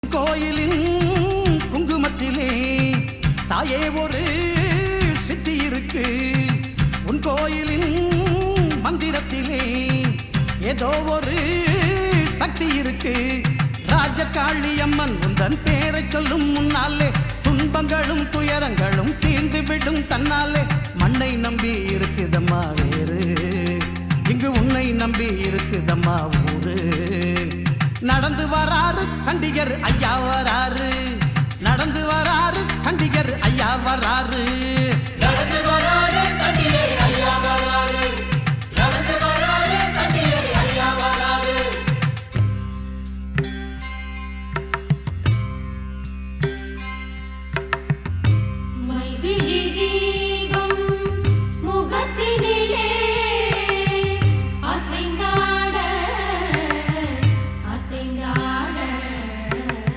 கோயிலின் குங்குமத்திலே தாயே ஒரு சித்தி இருக்கு. உன் கோயிலின் மந்திரத்திலே ஏதோ ஒரு சக்தி இருக்கு. ராஜகாளி அம்மன் உந்தன் பேரை சொல்லும் முன்னாலே துன்பங்களும் துயரங்களும் தீர்ந்து விடும் தன்னாலே. மண்ணை நம்பி இருக்குதம்மா வேறு, இங்கு உன்னை நம்பி இருக்குதம்மா ஊரு. நடந்து வராரு சண்டிகர் ஐயா வராரு, நடந்து வராரு சண்டிகர் ஐயா வராரு.